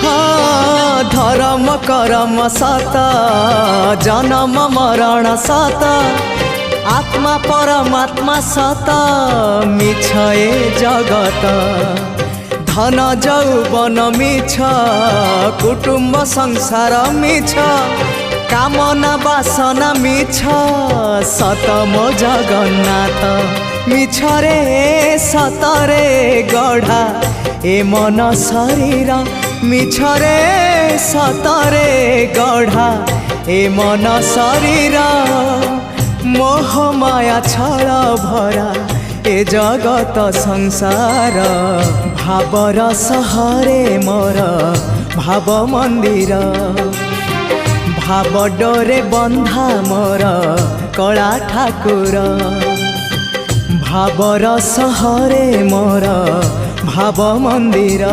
हाँ धर्म करम सत जन्म मरण सत आत्मा परमात्मा सत मिछ ए जगत धन जौवन मिछ कुटुम्ब संसार मिछ कामना बासना मिछ सत मो जगन्नाथ मिछ रे सत रे गढ़ा ए मन शरीर मिछ रे सत रे गढ़ा ए मन शरीर मोह माया छल भरा ए जगत संसार भावर सहरे मोर भाव मंदिर भाव डोरे बंधा मोर कला ठाकुर भावर सहरे मोर भाव मंदिर।